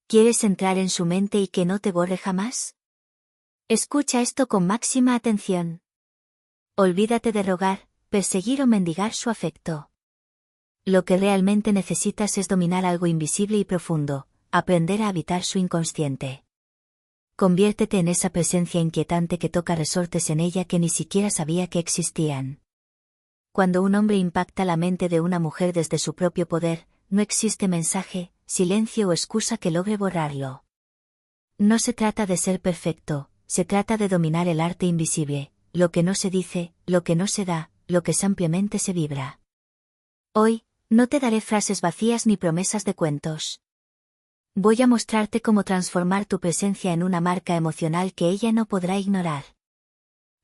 ¿Quieres entrar en su mente y que no te borre jamás? Escucha esto con máxima atención. Olvídate de rogar, perseguir o mendigar su afecto. Lo que realmente necesitas es dominar algo invisible y profundo, aprender a habitar su inconsciente. Conviértete en esa presencia inquietante que toca resortes en ella que ni siquiera sabía que existían. Cuando un hombre impacta la mente de una mujer desde su propio poder, no existe mensaje, silencio o excusa que logre borrarlo. No se trata de ser perfecto, se trata de dominar el arte invisible, lo que no se dice, lo que no se da, lo que ampliamente se vibra. Hoy, no te daré frases vacías ni promesas de cuentos. Voy a mostrarte cómo transformar tu presencia en una marca emocional que ella no podrá ignorar.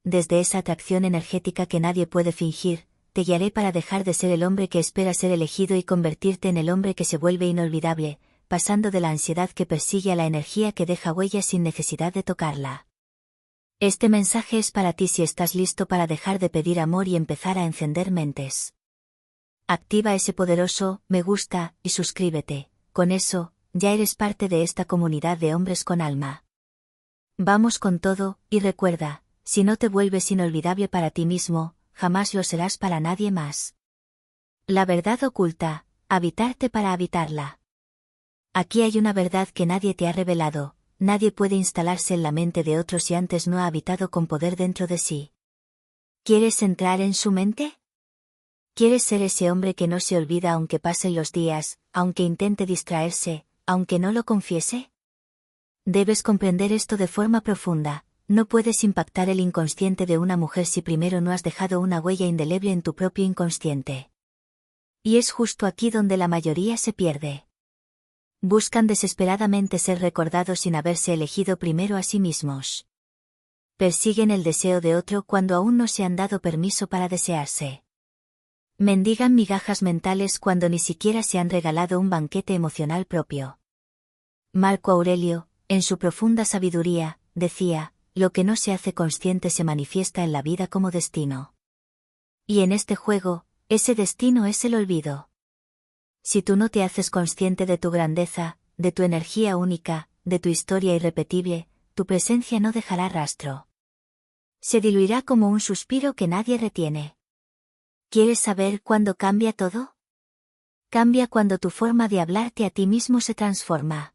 Desde esa atracción energética que nadie puede fingir, te guiaré para dejar de ser el hombre que espera ser elegido y convertirte en el hombre que se vuelve inolvidable, pasando de la ansiedad que persigue a la energía que deja huellas sin necesidad de tocarla. Este mensaje es para ti si estás listo para dejar de pedir amor y empezar a encender mentes. Activa ese poderoso me gusta y suscríbete. Con eso, ya eres parte de esta comunidad de hombres con alma. Vamos con todo, y recuerda, si no te vuelves inolvidable para ti mismo, jamás lo serás para nadie más. La verdad oculta, habitarte para habitarla. Aquí hay una verdad que nadie te ha revelado, nadie puede instalarse en la mente de otro si antes no ha habitado con poder dentro de sí. ¿Quieres entrar en su mente? ¿Quieres ser ese hombre que no se olvida aunque pasen los días, aunque intente distraerse, aunque no lo confiese? Debes comprender esto de forma profunda. No puedes impactar el inconsciente de una mujer si primero no has dejado una huella indeleble en tu propio inconsciente. Y es justo aquí donde la mayoría se pierde. Buscan desesperadamente ser recordados sin haberse elegido primero a sí mismos. Persiguen el deseo de otro cuando aún no se han dado permiso para desearse. Mendigan migajas mentales cuando ni siquiera se han regalado un banquete emocional propio. Marco Aurelio, en su profunda sabiduría, decía: lo que no se hace consciente se manifiesta en la vida como destino. Y en este juego, ese destino es el olvido. Si tú no te haces consciente de tu grandeza, de tu energía única, de tu historia irrepetible, tu presencia no dejará rastro. Se diluirá como un suspiro que nadie retiene. ¿Quieres saber cuándo cambia todo? Cambia cuando tu forma de hablarte a ti mismo se transforma.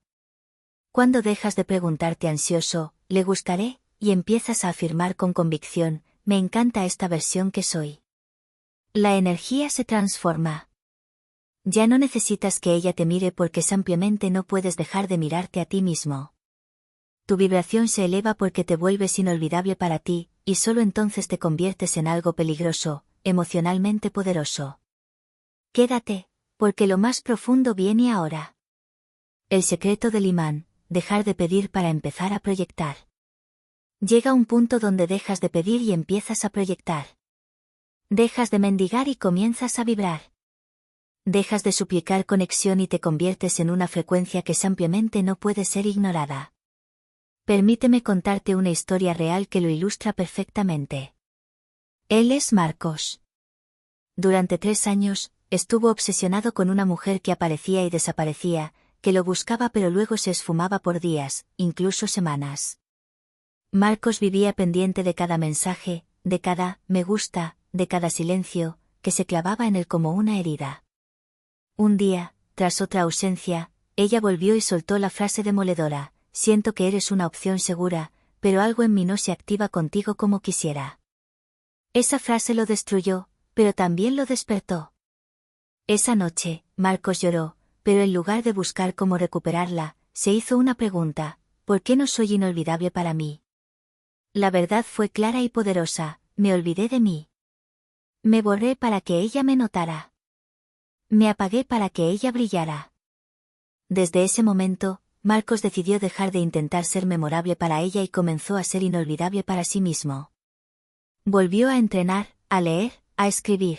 Cuando dejas de preguntarte ansioso, ¿le gustaré?, y empiezas a afirmar con convicción, me encanta esta versión que soy. La energía se transforma. Ya no necesitas que ella te mire porque simplemente no puedes dejar de mirarte a ti mismo. Tu vibración se eleva porque te vuelves inolvidable para ti, y solo entonces te conviertes en algo peligroso, emocionalmente poderoso. Quédate, porque lo más profundo viene ahora. El secreto del imán, dejar de pedir para empezar a proyectar. Llega un punto donde dejas de pedir y empiezas a proyectar. Dejas de mendigar y comienzas a vibrar. Dejas de suplicar conexión y te conviertes en una frecuencia que simplemente no puede ser ignorada. Permíteme contarte una historia real que lo ilustra perfectamente. Él es Marcos. Durante 3 años, estuvo obsesionado con una mujer que aparecía y desaparecía, que lo buscaba pero luego se esfumaba por días, incluso semanas. Marcos vivía pendiente de cada mensaje, de cada me gusta, de cada silencio, que se clavaba en él como una herida. Un día, tras otra ausencia, ella volvió y soltó la frase demoledora: siento que eres una opción segura, pero algo en mí no se activa contigo como quisiera. Esa frase lo destruyó, pero también lo despertó. Esa noche, Marcos lloró, pero en lugar de buscar cómo recuperarla, se hizo una pregunta: ¿por qué no soy inolvidable para mí? La verdad fue clara y poderosa: me olvidé de mí. Me borré para que ella me notara. Me apagué para que ella brillara. Desde ese momento, Marcos decidió dejar de intentar ser memorable para ella y comenzó a ser inolvidable para sí mismo. Volvió a entrenar, a leer, a escribir.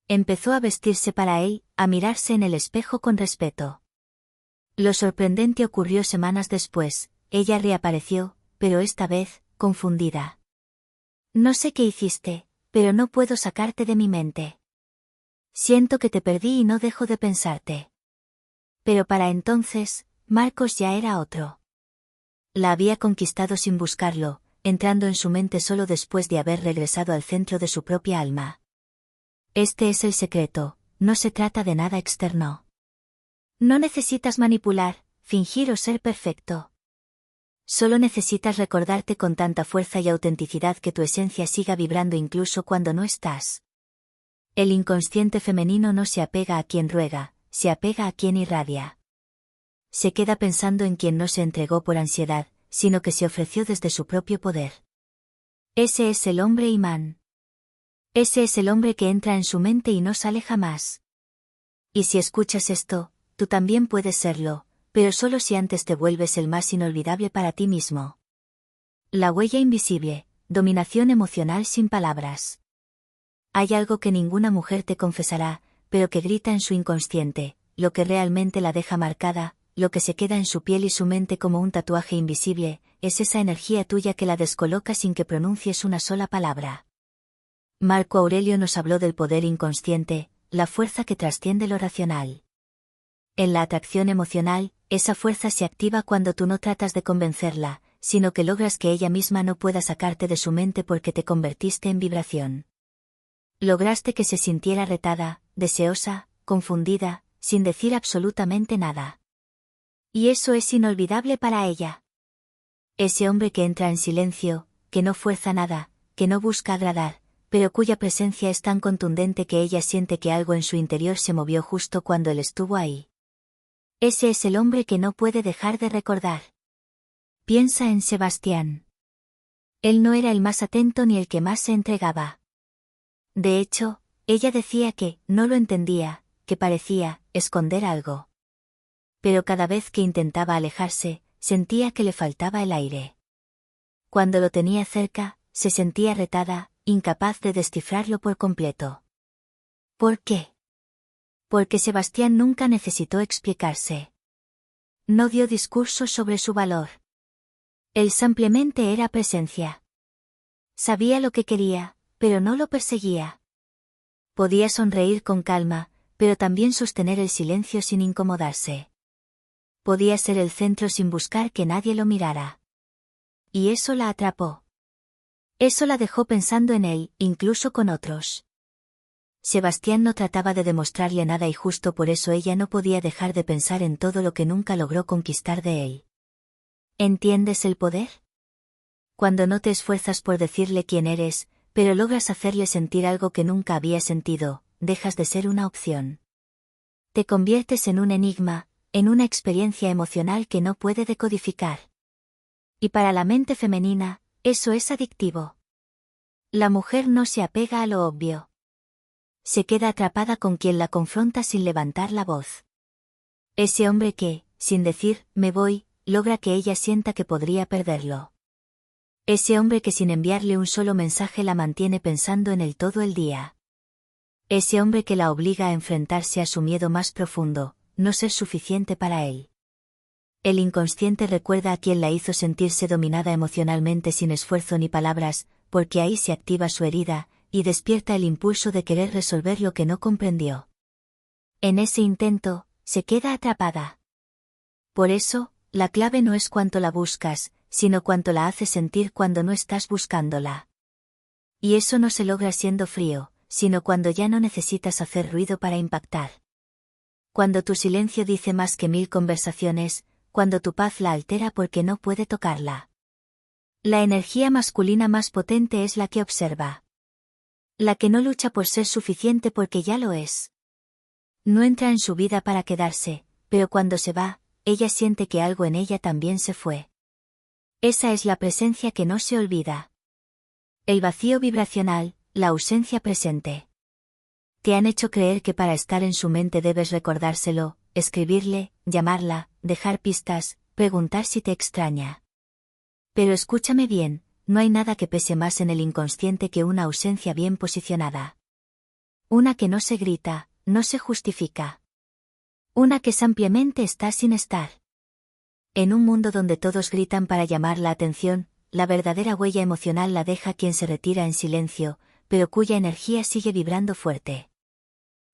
Empezó a vestirse para él, a mirarse en el espejo con respeto. Lo sorprendente ocurrió semanas después: ella reapareció, pero esta vez, confundida. No sé qué hiciste, pero no puedo sacarte de mi mente. Siento que te perdí y no dejo de pensarte. Pero para entonces, Marcos ya era otro. La había conquistado sin buscarlo, entrando en su mente solo después de haber regresado al centro de su propia alma. Este es el secreto, no se trata de nada externo. No necesitas manipular, fingir o ser perfecto. Solo necesitas recordarte con tanta fuerza y autenticidad que tu esencia siga vibrando incluso cuando no estás. El inconsciente femenino no se apega a quien ruega, se apega a quien irradia. Se queda pensando en quien no se entregó por ansiedad, sino que se ofreció desde su propio poder. Ese es el hombre imán. Ese es el hombre que entra en su mente y no sale jamás. Y si escuchas esto, tú también puedes serlo, pero solo si antes te vuelves el más inolvidable para ti mismo. La huella invisible, dominación emocional sin palabras. Hay algo que ninguna mujer te confesará, pero que grita en su inconsciente, lo que realmente la deja marcada, lo que se queda en su piel y su mente como un tatuaje invisible, es esa energía tuya que la descoloca sin que pronuncies una sola palabra. Marco Aurelio nos habló del poder inconsciente, la fuerza que trasciende lo racional. En la atracción emocional, esa fuerza se activa cuando tú no tratas de convencerla, sino que logras que ella misma no pueda sacarte de su mente porque te convertiste en vibración. Lograste que se sintiera retada, deseosa, confundida, sin decir absolutamente nada. Y eso es inolvidable para ella. Ese hombre que entra en silencio, que no fuerza nada, que no busca agradar, pero cuya presencia es tan contundente que ella siente que algo en su interior se movió justo cuando él estuvo ahí. Ese es el hombre que no puede dejar de recordar. Piensa en Sebastián. Él no era el más atento ni el que más se entregaba. De hecho, ella decía que no lo entendía, que parecía esconder algo. Pero cada vez que intentaba alejarse, sentía que le faltaba el aire. Cuando lo tenía cerca, se sentía retada, incapaz de descifrarlo por completo. ¿Por qué? Porque Sebastián nunca necesitó explicarse. No dio discursos sobre su valor. Él simplemente era presencia. Sabía lo que quería, pero no lo perseguía. Podía sonreír con calma, pero también sostener el silencio sin incomodarse. Podía ser el centro sin buscar que nadie lo mirara. Y eso la atrapó. Eso la dejó pensando en él, incluso con otros. Sebastián no trataba de demostrarle nada y justo por eso ella no podía dejar de pensar en todo lo que nunca logró conquistar de él. ¿Entiendes el poder? Cuando no te esfuerzas por decirle quién eres, pero logras hacerle sentir algo que nunca había sentido, dejas de ser una opción. Te conviertes en un enigma, en una experiencia emocional que no puede decodificar. Y para la mente femenina, eso es adictivo. La mujer no se apega a lo obvio. Se queda atrapada con quien la confronta sin levantar la voz. Ese hombre que, sin decir, me voy, logra que ella sienta que podría perderlo. Ese hombre que sin enviarle un solo mensaje la mantiene pensando en él todo el día. Ese hombre que la obliga a enfrentarse a su miedo más profundo, no ser suficiente para él. El inconsciente recuerda a quien la hizo sentirse dominada emocionalmente sin esfuerzo ni palabras, porque ahí se activa su herida, y despierta el impulso de querer resolver lo que no comprendió. En ese intento, se queda atrapada. Por eso, la clave no es cuánto la buscas, sino cuánto la haces sentir cuando no estás buscándola. Y eso no se logra siendo frío, sino cuando ya no necesitas hacer ruido para impactar. Cuando tu silencio dice más que 1000 conversaciones, cuando tu paz la altera porque no puede tocarla. La energía masculina más potente es la que observa. La que no lucha por ser suficiente porque ya lo es. No entra en su vida para quedarse, pero cuando se va, ella siente que algo en ella también se fue. Esa es la presencia que no se olvida. El vacío vibracional, la ausencia presente. Te han hecho creer que para estar en su mente debes recordárselo, escribirle, llamarla, dejar pistas, preguntar si te extraña. Pero escúchame bien, no hay nada que pese más en el inconsciente que una ausencia bien posicionada. Una que no se grita, no se justifica. Una que simplemente está sin estar. En un mundo donde todos gritan para llamar la atención, la verdadera huella emocional la deja quien se retira en silencio, pero cuya energía sigue vibrando fuerte.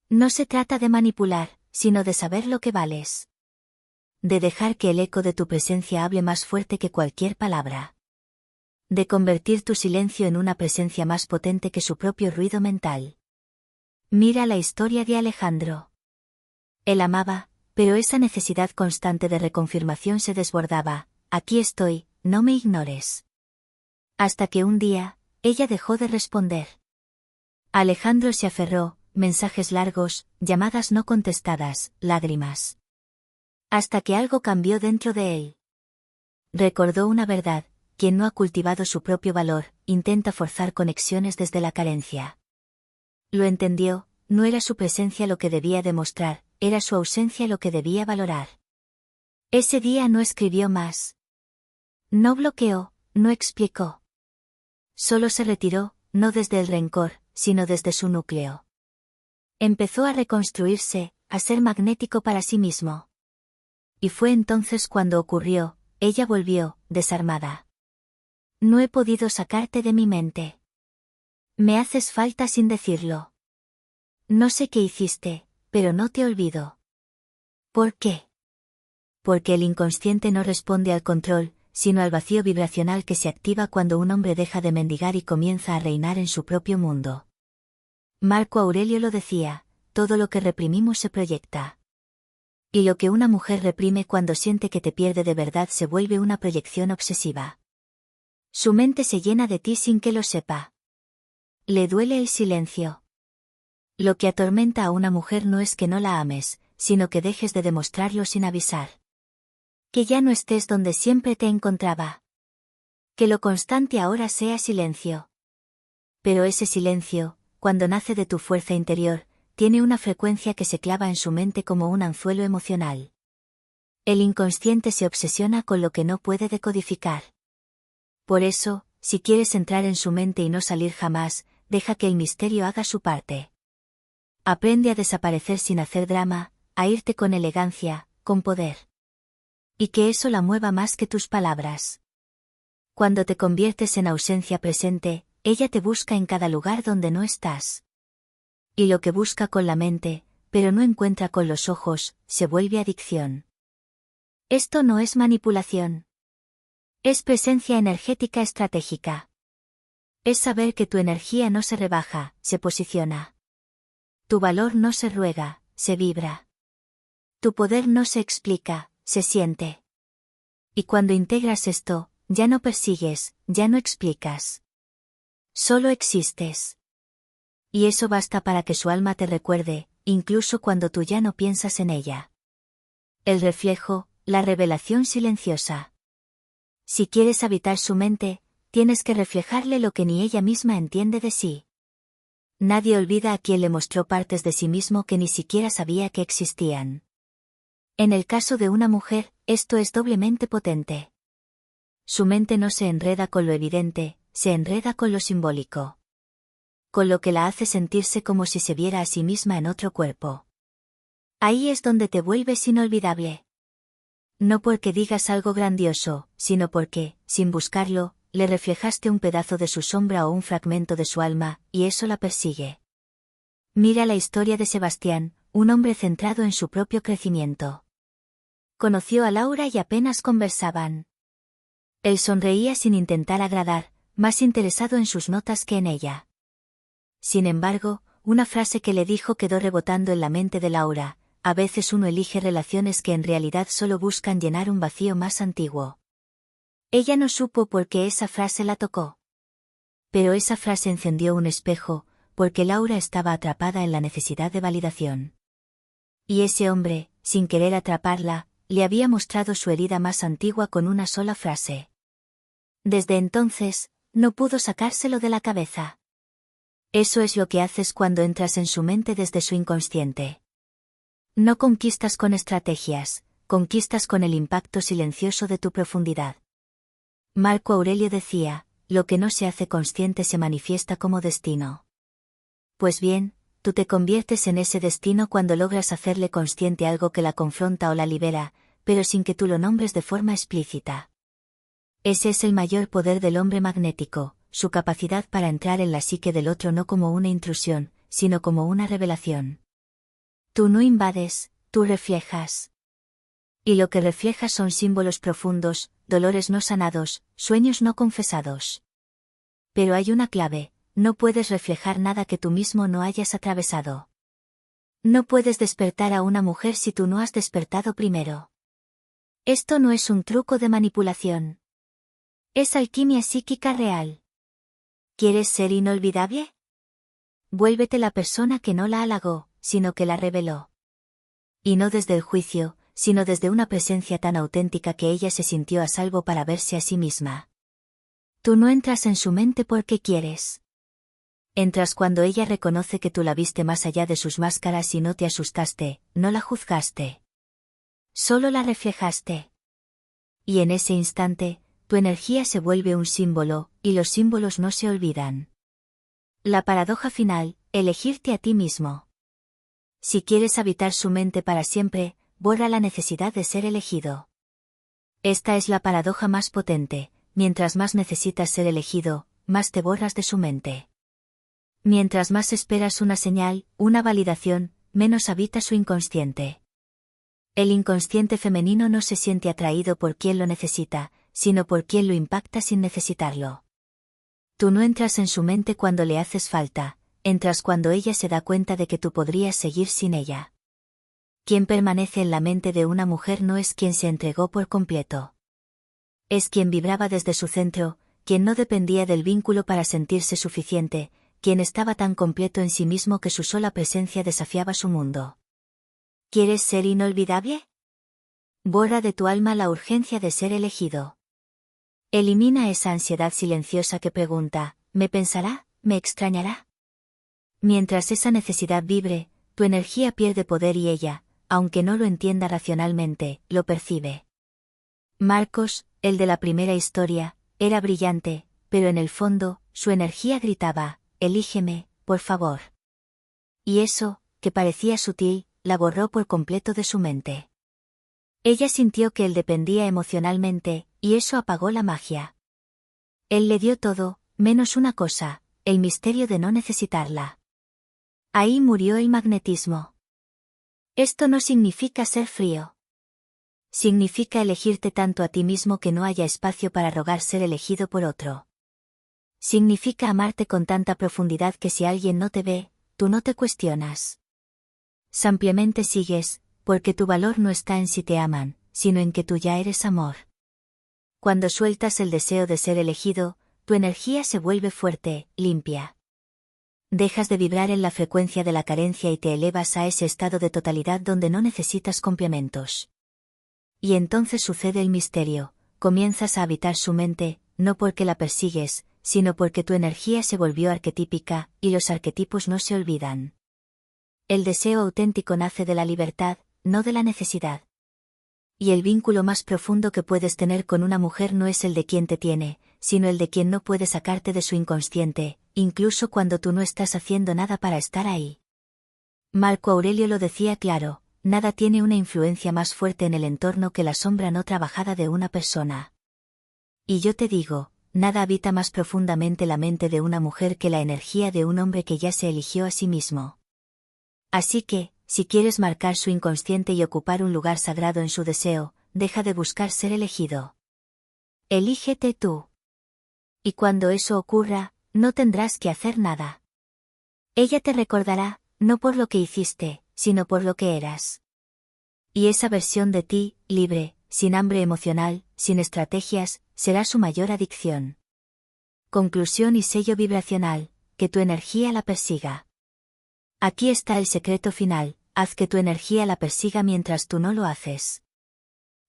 No se trata de manipular, sino de saber lo que vales. de dejar que el eco de tu presencia hable más fuerte que cualquier palabra. De convertir tu silencio en una presencia más potente que su propio ruido mental. Mira la historia de Alejandro. Él amaba, pero esa necesidad constante de reconfirmación se desbordaba. Aquí estoy, no me ignores. Hasta que un día, ella dejó de responder. Alejandro se aferró, mensajes largos, llamadas no contestadas, lágrimas. Hasta que algo cambió dentro de él. Recordó una verdad: quien no ha cultivado su propio valor, intenta forzar conexiones desde la carencia. Lo entendió, no era su presencia lo que debía demostrar, era su ausencia lo que debía valorar. Ese día no escribió más. No bloqueó, no explicó. Solo se retiró, no desde el rencor, sino desde su núcleo. Empezó a reconstruirse, a ser magnético para sí mismo. Y fue entonces cuando ocurrió: ella volvió, desarmada. No he podido sacarte de mi mente. Me haces falta sin decirlo. No sé qué hiciste, pero no te olvido. ¿Por qué? Porque el inconsciente no responde al control, sino al vacío vibracional que se activa cuando un hombre deja de mendigar y comienza a reinar en su propio mundo. Marco Aurelio lo decía: todo lo que reprimimos se proyecta. Y lo que una mujer reprime cuando siente que te pierde de verdad se vuelve una proyección obsesiva. Su mente se llena de ti sin que lo sepa. Le duele el silencio. Lo que atormenta a una mujer no es que no la ames, sino que dejes de demostrarlo sin avisar. Que ya no estés donde siempre te encontraba. Que lo constante ahora sea silencio. Pero ese silencio, cuando nace de tu fuerza interior, tiene una frecuencia que se clava en su mente como un anzuelo emocional. El inconsciente se obsesiona con lo que no puede decodificar. Por eso, si quieres entrar en su mente y no salir jamás, deja que el misterio haga su parte. Aprende a desaparecer sin hacer drama, a irte con elegancia, con poder. Y que eso la mueva más que tus palabras. Cuando te conviertes en ausencia presente, ella te busca en cada lugar donde no estás. Y lo que busca con la mente, pero no encuentra con los ojos, se vuelve adicción. Esto no es manipulación. Es presencia energética estratégica. Es saber que tu energía no se rebaja, se posiciona. Tu valor no se ruega, se vibra. Tu poder no se explica, se siente. Y cuando integras esto, ya no persigues, ya no explicas. Solo existes. Y eso basta para que su alma te recuerde, incluso cuando tú ya no piensas en ella. El reflejo, la revelación silenciosa. Si quieres habitar su mente, tienes que reflejarle lo que ni ella misma entiende de sí. Nadie olvida a quien le mostró partes de sí mismo que ni siquiera sabía que existían. En el caso de una mujer, esto es doblemente potente. Su mente no se enreda con lo evidente, se enreda con lo simbólico. Con lo que la hace sentirse como si se viera a sí misma en otro cuerpo. Ahí es donde te vuelves inolvidable. No porque digas algo grandioso, sino porque, sin buscarlo, le reflejaste un pedazo de su sombra o un fragmento de su alma, y eso la persigue. Mira la historia de Sebastián, un hombre centrado en su propio crecimiento. Conoció a Laura y apenas conversaban. Él sonreía sin intentar agradar, más interesado en sus notas que en ella. Sin embargo, una frase que le dijo quedó rebotando en la mente de Laura: a veces uno elige relaciones que en realidad solo buscan llenar un vacío más antiguo. Ella no supo por qué esa frase la tocó. Pero esa frase encendió un espejo, porque Laura estaba atrapada en la necesidad de validación. Y ese hombre, sin querer atraparla, le había mostrado su herida más antigua con una sola frase. Desde entonces, no pudo sacárselo de la cabeza. Eso es lo que haces cuando entras en su mente desde su inconsciente. No conquistas con estrategias, conquistas con el impacto silencioso de tu profundidad. Marco Aurelio decía: lo que no se hace consciente se manifiesta como destino. Pues bien, tú te conviertes en ese destino cuando logras hacerle consciente algo que la confronta o la libera, pero sin que tú lo nombres de forma explícita. Ese es el mayor poder del hombre magnético, su capacidad para entrar en la psique del otro no como una intrusión, sino como una revelación. Tú no invades, tú reflejas. Y lo que reflejas son símbolos profundos, dolores no sanados, sueños no confesados. Pero hay una clave: no puedes reflejar nada que tú mismo no hayas atravesado. No puedes despertar a una mujer si tú no has despertado primero. Esto no es un truco de manipulación. Es alquimia psíquica real. ¿Quieres ser inolvidable? Vuélvete la persona que no la halagó, sino que la reveló. Y no desde el juicio, sino desde una presencia tan auténtica que ella se sintió a salvo para verse a sí misma. Tú no entras en su mente porque quieres. Entras cuando ella reconoce que tú la viste más allá de sus máscaras y no te asustaste, no la juzgaste. Solo la reflejaste. Y en ese instante, tu energía se vuelve un símbolo, y los símbolos no se olvidan. La paradoja final: elegirte a ti mismo. Si quieres habitar su mente para siempre, borra la necesidad de ser elegido. Esta es la paradoja más potente: mientras más necesitas ser elegido, más te borras de su mente. Mientras más esperas una señal, una validación, menos habita su inconsciente. El inconsciente femenino no se siente atraído por quien lo necesita, sino por quien lo impacta sin necesitarlo. Tú no entras en su mente cuando le haces falta, entras cuando ella se da cuenta de que tú podrías seguir sin ella. Quien permanece en la mente de una mujer no es quien se entregó por completo. Es quien vibraba desde su centro, quien no dependía del vínculo para sentirse suficiente, quien estaba tan completo en sí mismo que su sola presencia desafiaba su mundo. ¿Quieres ser inolvidable? Borra de tu alma la urgencia de ser elegido. Elimina esa ansiedad silenciosa que pregunta: ¿me pensará? ¿Me extrañará? Mientras esa necesidad vibre, tu energía pierde poder y ella, aunque no lo entienda racionalmente, lo percibe. Marcos, el de la primera historia, era brillante, pero en el fondo, su energía gritaba: elígeme, por favor. Y eso, que parecía sutil, la borró por completo de su mente. Ella sintió que él dependía emocionalmente, y eso apagó la magia. Él le dio todo, menos una cosa: el misterio de no necesitarla. Ahí murió el magnetismo. Esto no significa ser frío. Significa elegirte tanto a ti mismo que no haya espacio para rogar ser elegido por otro. Significa amarte con tanta profundidad que si alguien no te ve, tú no te cuestionas. Simplemente sigues, porque tu valor no está en si te aman, sino en que tú ya eres amor. Cuando sueltas el deseo de ser elegido, tu energía se vuelve fuerte, limpia. Dejas de vibrar en la frecuencia de la carencia y te elevas a ese estado de totalidad donde no necesitas complementos. Y entonces sucede el misterio: comienzas a habitar su mente, no porque la persigues, sino porque tu energía se volvió arquetípica, y los arquetipos no se olvidan. El deseo auténtico nace de la libertad, no de la necesidad. Y el vínculo más profundo que puedes tener con una mujer no es el de quien te tiene, sino el de quien no puede sacarte de su inconsciente, incluso cuando tú no estás haciendo nada para estar ahí. Marco Aurelio lo decía claro: nada tiene una influencia más fuerte en el entorno que la sombra no trabajada de una persona. Y yo te digo, nada habita más profundamente la mente de una mujer que la energía de un hombre que ya se eligió a sí mismo. Así que, si quieres marcar su inconsciente y ocupar un lugar sagrado en su deseo, deja de buscar ser elegido. Elígete tú. Y cuando eso ocurra, no tendrás que hacer nada. Ella te recordará, no por lo que hiciste, sino por lo que eras. Y esa versión de ti, libre, sin hambre emocional, sin estrategias, será su mayor adicción. Conclusión y sello vibracional: que tu energía la persiga. Aquí está el secreto final: haz que tu energía la persiga mientras tú no lo haces.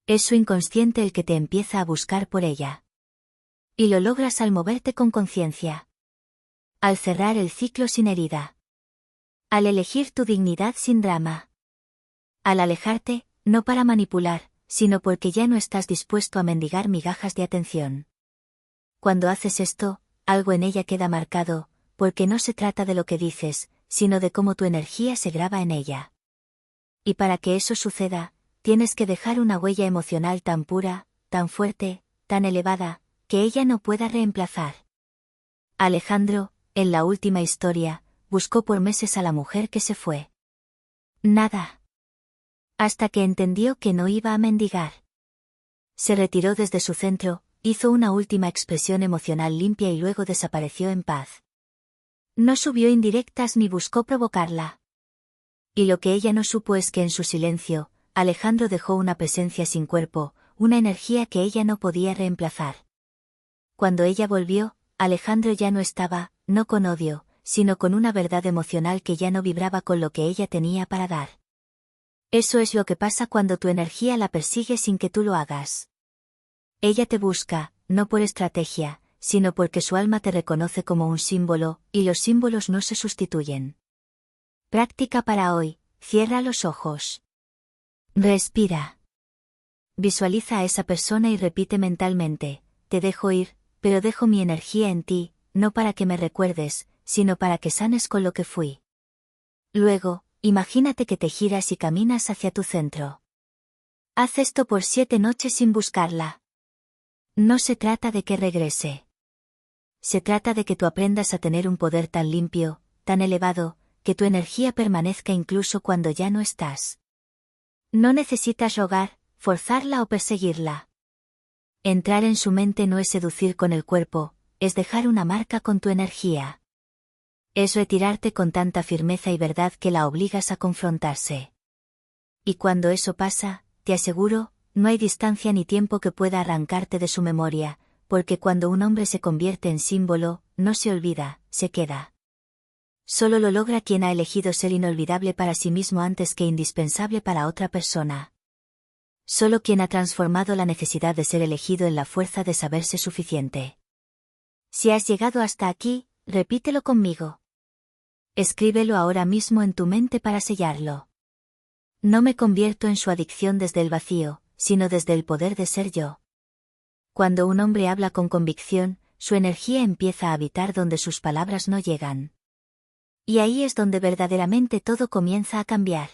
Es su inconsciente el que te empieza a buscar por ella. Y lo logras al moverte con conciencia. Al cerrar el ciclo sin herida. Al elegir tu dignidad sin drama. Al alejarte, no para manipular, sino porque ya no estás dispuesto a mendigar migajas de atención. Cuando haces esto, algo en ella queda marcado, porque no se trata de lo que dices, sino de cómo tu energía se graba en ella. Y para que eso suceda, tienes que dejar una huella emocional tan pura, tan fuerte, tan elevada, que ella no pueda reemplazar. Alejandro, en la última historia, buscó por meses a la mujer que se fue. Nada. hasta que entendió que no iba a mendigar. Se retiró desde su centro, hizo una última expresión emocional limpia y luego desapareció en paz. No subió indirectas ni buscó provocarla. Y lo que ella no supo es que en su silencio, Alejandro dejó una presencia sin cuerpo, una energía que ella no podía reemplazar. Cuando ella volvió, Alejandro ya no estaba, no con odio, sino con una verdad emocional que ya no vibraba con lo que ella tenía para dar. Eso es lo que pasa cuando tu energía la persigue sin que tú lo hagas. Ella te busca, no por estrategia, sino porque su alma te reconoce como un símbolo, y los símbolos no se sustituyen. Práctica para hoy, cierra los ojos. Respira. Visualiza a esa persona y repite mentalmente, te dejo ir, pero dejo mi energía en ti, no para que me recuerdes, sino para que sanes con lo que fui. Luego, imagínate que te giras y caminas hacia tu centro. Haz esto por 7 noches sin buscarla. No se trata de que regrese. Se trata de que tú aprendas a tener un poder tan limpio, tan elevado, que tu energía permanezca incluso cuando ya no estás. No necesitas rogar, forzarla o perseguirla. Entrar en su mente no es seducir con el cuerpo, es dejar una marca con tu energía. Es retirarte con tanta firmeza y verdad que la obligas a confrontarse. Y cuando eso pasa, te aseguro, no hay distancia ni tiempo que pueda arrancarte de su memoria, porque cuando un hombre se convierte en símbolo, no se olvida, se queda. Solo lo logra quien ha elegido ser inolvidable para sí mismo antes que indispensable para otra persona. Solo quien ha transformado la necesidad de ser elegido en la fuerza de saberse suficiente. Si has llegado hasta aquí, repítelo conmigo. Escríbelo ahora mismo en tu mente para sellarlo. No me convierto en su adicción desde el vacío, sino desde el poder de ser yo. Cuando un hombre habla con convicción, su energía empieza a habitar donde sus palabras no llegan. Y ahí es donde verdaderamente todo comienza a cambiar.